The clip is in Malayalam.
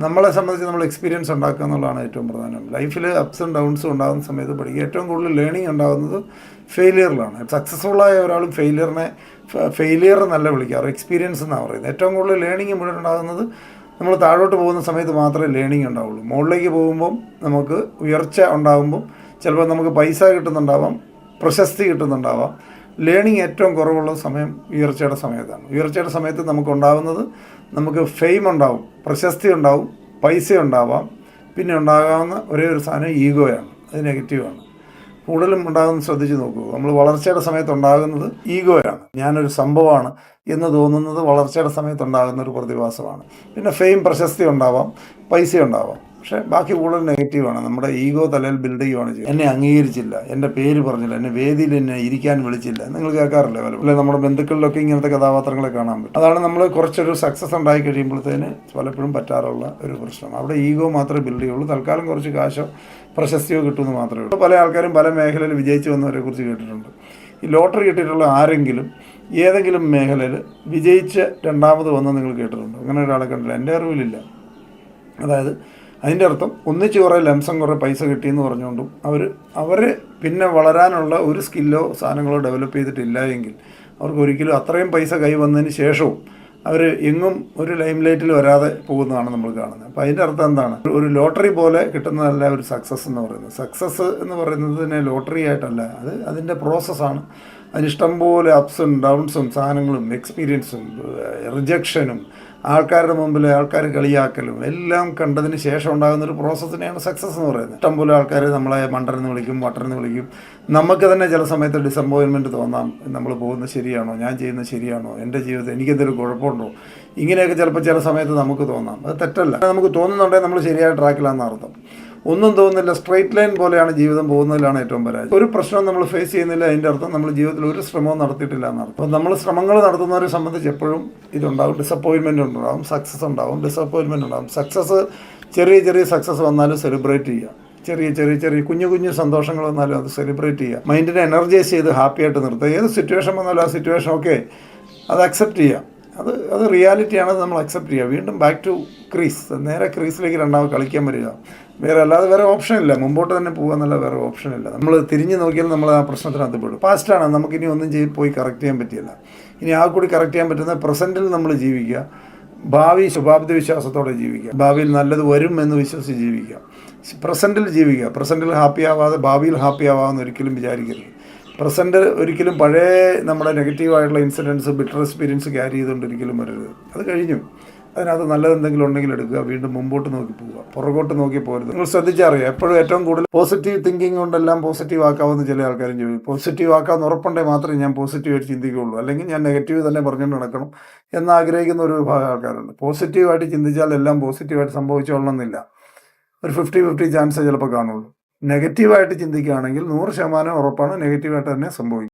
നമ്മളെ സംബന്ധിച്ച് നമ്മൾ എക്സ്പീരിയൻസ് ഉണ്ടാക്കുക എന്നുള്ളതാണ് ഏറ്റവും പ്രധാനം. ലൈഫിൽ അപ്സ് ആൻഡ് ഡൗൺസും ഉണ്ടാകുന്ന സമയത്ത് പഠിക്കുക. ഏറ്റവും കൂടുതൽ ലേണിംഗ് ഉണ്ടാകുന്നത് ഫെയിലിയറിലാണ്. സക്സസ്ഫുള്ളായ ഒരാളും ഫെയിലിയറിനെ ഫെയിലിയർ എന്നല്ല വിളിക്കാറ്, എക്സ്പീരിയൻസ് എന്നാണ് പറയുന്നത്. ഏറ്റവും കൂടുതൽ ലേണിംഗ് മുഴുവൻ ഉണ്ടാകുന്നത് നമ്മൾ താഴോട്ട് പോകുന്ന സമയത്ത് മാത്രമേ ലേണിംഗ് ഉണ്ടാവുള്ളൂ. മുകളിലേക്ക് പോകുമ്പം നമുക്ക് ഉയർച്ച ഉണ്ടാകുമ്പം ചിലപ്പോൾ നമുക്ക് പൈസ കിട്ടുന്നുണ്ടാവാം, പ്രശസ്തി കിട്ടുന്നുണ്ടാവാം. ലേണിംഗ് ഏറ്റവും കുറവുള്ള സമയം ഉയർച്ചയുടെ സമയത്താണ്. ഉയർച്ചയുടെ സമയത്ത് നമുക്കുണ്ടാകുന്നത് നമുക്ക് ഫെയിം ഉണ്ടാവും, പ്രശസ്തി ഉണ്ടാവും, പൈസ ഉണ്ടാവാം. പിന്നെ ഉണ്ടാകാവുന്ന ഒരേ ഒരു സാധനം ഈഗോയാണ്. അത് നെഗറ്റീവാണ്. കൂടുതലും ഉണ്ടാകുന്നത് ശ്രദ്ധിച്ച് നോക്കൂ. നമ്മൾ വളർച്ചയുടെ സമയത്ത് ഉണ്ടാകുന്നത് ഈഗോയാണ്. ഞാനൊരു സംഭവമാണ് എന്ന് തോന്നുന്നത് വളർച്ചയുടെ സമയത്തുണ്ടാകുന്ന ഒരു പ്രതിഭാസമാണ്. പിന്നെ ഫെയിം, പ്രശസ്തി ഉണ്ടാവാം, പൈസ ഉണ്ടാവാം. പക്ഷേ ബാക്കി കൂടുതൽ നെഗറ്റീവാണ്. നമ്മുടെ ഈഗോ തലയിൽ ബിൽഡ് ചെയ്യുകയാണ് ചെയ്യുന്നത്. എന്നെ അംഗീകരിച്ചില്ല, എൻ്റെ പേര് പറഞ്ഞില്ല, എന്നെ വേദിയിൽ എന്നെ ഇരിക്കാൻ വിളിച്ചില്ല. നിങ്ങൾ കേൾക്കാറില്ലേ പലപ്പോഴും? നമ്മുടെ ബന്ധുക്കളിലൊക്കെ ഇങ്ങനത്തെ കഥാപാത്രങ്ങളെ കാണാൻ പറ്റും. അതാണ് നമ്മൾ കുറച്ചൊരു സക്സസ് ഉണ്ടായി കഴിയുമ്പോഴത്തേന് പലപ്പോഴും പറ്റാറുള്ള ഒരു പ്രശ്നം. അവിടെ ഈഗോ മാത്രമേ ബിൽഡ് ചെയ്യുള്ളൂ. തൽക്കാലം കുറച്ച് കാശോ പ്രശസ്തിയോ കിട്ടുമെന്ന് മാത്രമേ ഉള്ളൂ. പല ആൾക്കാരും പല മേഖലയിൽ വിജയിച്ചു വന്നവരെ കുറിച്ച് കേട്ടിട്ടുണ്ട്. ഈ ലോട്ടറി കിട്ടിയിട്ടുള്ള ആരെങ്കിലും ഏതെങ്കിലും മേഖലയിൽ വിജയിച്ച് രണ്ടാമത് വന്ന് നിങ്ങൾ കേട്ടിട്ടുണ്ടോ? അങ്ങനെ ഒരാളെ കണ്ടില്ല, എൻ്റെ അറിവിലില്ല. അതായത് അതിൻ്റെ അർത്ഥം ഒന്നിച്ച് കുറേ ലംസം കുറേ പൈസ കിട്ടിയെന്ന് പറഞ്ഞുകൊണ്ടും അവർ പിന്നെ വളരാനുള്ള ഒരു സ്കില്ലോ സാധനങ്ങളോ ഡെവലപ്പ് ചെയ്തിട്ടില്ല എങ്കിൽ അവർക്ക് ഒരിക്കലും അത്രയും പൈസ കൈ വന്നതിന് ശേഷവും അവർ എങ്ങും ഒരു ലൈം ലൈറ്റിൽ വരാതെ പോകുന്നതാണ് നമ്മൾ കാണുന്നത്. അപ്പോൾ അതിൻ്റെ അർത്ഥം എന്താണ്? ഒരു ലോട്ടറി പോലെ കിട്ടുന്നതല്ല ഒരു സക്സസ് എന്ന് പറയുന്നത്. സക്സസ് എന്ന് പറയുന്നതിനെ ലോട്ടറി ആയിട്ടല്ല, അത് അതിൻ്റെ പ്രോസസ്സാണ്. അതിനിഷ്ടംപോലെ അപ്സും ഡൗൺസും സാധനങ്ങളും എക്സ്പീരിയൻസും റിജക്ഷനും ആൾക്കാരുടെ മുമ്പിൽ ആൾക്കാർ കളിയാക്കലും എല്ലാം കണ്ടതിന് ശേഷം ഉണ്ടാകുന്നൊരു പ്രോസസ്സിനെയാണ് സക്സസ് എന്ന് പറയുന്നത്. ഇഷ്ടംപോലെ ആൾക്കാർ നമ്മളെ മണ്ടരെന്ന് വിളിക്കും, വട്ടരെന്ന് വിളിക്കും. നമുക്ക് തന്നെ ചില സമയത്ത് ഡിസപ്പോയിൻമെൻറ്റ് തോന്നാം. നമ്മൾ പോകുന്നത് ശരിയാണോ, ഞാൻ ചെയ്യുന്നത് ശരിയാണോ, എൻ്റെ ജീവിതത്തിൽ എനിക്കെന്തെങ്കിലും കുഴപ്പമുണ്ടോ, ഇങ്ങനെയൊക്കെ ചിലപ്പോൾ ചില സമയത്ത് നമുക്ക് തോന്നാം. അത് തെറ്റല്ല. നമുക്ക് തോന്നുന്നുണ്ടെങ്കിൽ നമ്മൾ ശരിയായ ട്രാക്കിലാണെന്ന് അർത്ഥം. ഒന്നും തോന്നുന്നില്ല, സ്ട്രെയിറ്റ് ലൈൻ പോലെയാണ് ജീവിതം പോകുന്നതിലാണ് ഏറ്റവും പരാജയം. ഒരു പ്രശ്നം നമ്മൾ ഫേസ് ചെയ്യുന്നില്ല, അതിൻ്റെ അർത്ഥം നമ്മൾ ജീവിതത്തിൽ ഒരു ശ്രമവും നടത്തിയിട്ടില്ല എന്നർത്ഥം. അപ്പോൾ നമ്മൾ ശ്രമങ്ങൾ നടത്തുന്നവരെ സംബന്ധിച്ച് എപ്പോഴും ഇതുണ്ടാകും. ഡിസപ്പോയിൻമെൻറ്റ് ഉണ്ടാകും, സക്സസ് ഉണ്ടാകും, ഡിസപ്പോയിൻമെൻറ്റ് ഉണ്ടാകും. സക്സസ് ചെറിയ ചെറിയ സക്സസ് വന്നാലും സെലിബ്രേറ്റ് ചെയ്യുക. ചെറിയ കുഞ്ഞു സന്തോഷങ്ങൾ വന്നാലും അത് സെലിബ്രേറ്റ് ചെയ്യുക. മൈൻഡിനെ എനർജൈസ് ചെയ്ത് ഹാപ്പിയായിട്ട് നിർത്തുക. ഏത് സിറ്റുവേഷൻ വന്നാലും ആ സിറ്റുവേഷൻ ഓക്കെ, അത് അക്സെപ്റ്റ് ചെയ്യുക. അത് റിയാലിറ്റിയാണ്, നമ്മൾ അക്സെപ്റ്റ് ചെയ്യുക. വീണ്ടും ബാക്ക് ടു ക്രീസ്, നേരെ ക്രീസിലേക്ക് രണ്ടാമത് കളിക്കാൻ വരിക. അല്ലാതെ വേറെ ഓപ്ഷൻ ഇല്ല. മുമ്പോട്ട് തന്നെ പോകുക എന്നല്ല, വേറെ ഓപ്ഷൻ ഇല്ല. നമ്മൾ തിരിഞ്ഞ് നോക്കിയാൽ നമ്മൾ ആ പ്രശ്നത്തിനകത്ത് പെടും. പാസ്റ്റാണ്, നമുക്കിനി ഒന്നും പോയി കറക്റ്റ് ചെയ്യാൻ പറ്റില്ല. ഇനി ആ കൂടി കറക്റ്റ് ചെയ്യാൻ പറ്റുന്ന പ്രസൻറ്റിൽ നമ്മൾ ജീവിക്കുക. ഭാവി ശുഭാപ്തി വിശ്വാസത്തോടെ ജീവിക്കുക. ഭാവിയിൽ നല്ലത് വരും എന്ന് വിശ്വസിച്ച് ജീവിക്കുക. പ്രസൻറ്റിൽ ജീവിക്കുക. പ്രസൻറ്റിൽ ഹാപ്പി ആവാതെ ഭാവിയിൽ ഹാപ്പി ആവാമെന്ന് ഒരിക്കലും വിചാരിക്കരുത്. പ്രസൻറ്റ് ഒരിക്കലും പഴയ നമ്മുടെ നെഗറ്റീവായിട്ടുള്ള ഇൻസിഡൻസ്, ബിറ്റർ എക്സ്പീരിയൻസ് ക്യാരി ചെയ്തുകൊണ്ട് ഒരിക്കലും വരരുത്. അത് കഴിഞ്ഞു. അതിനകത്ത് നല്ലതെന്തെങ്കിലും ഉണ്ടെങ്കിൽ എടുക്കുക, വീണ്ടും മുമ്പോട്ട് നോക്കി പോവുക, പുറകോട്ട് നോക്കി പോരുത്. നിങ്ങൾ ശ്രദ്ധിച്ചറിയാം, എപ്പോഴും ഏറ്റവും കൂടുതൽ പോസിറ്റീവ് തിങ്കിങ് കൊണ്ടെല്ലാം പോസിറ്റീവ് ആക്കാമെന്ന് ചില ആൾക്കാരും ചോദിക്കും. പോസിറ്റീവ് ആക്കാമെന്ന് ഉറപ്പുണ്ടെങ്കിൽ മാത്രമേ ഞാൻ പോസിറ്റീവായിട്ട് ചിന്തിക്കുകയുള്ളൂ, അല്ലെങ്കിൽ ഞാൻ നെഗറ്റീവ് തന്നെ പറഞ്ഞുകൊണ്ട് നടക്കണം എന്നാഗ്രഹിക്കുന്ന ഒരു വിഭാഗം ആൾക്കാരുണ്ട്. പോസിറ്റീവായിട്ട് ചിന്തിച്ചാൽ എല്ലാം പോസിറ്റീവായിട്ട് സംഭവിച്ചോളണമെന്നില്ല. ഒരു 50-50 ചാൻസേ ചിലപ്പോൾ കാണുള്ളൂ. നെഗറ്റീവായിട്ട് ചിന്തിക്കുകയാണെങ്കിൽ 100% ഉറപ്പാണ് നെഗറ്റീവായിട്ട് തന്നെ സംഭവിക്കും.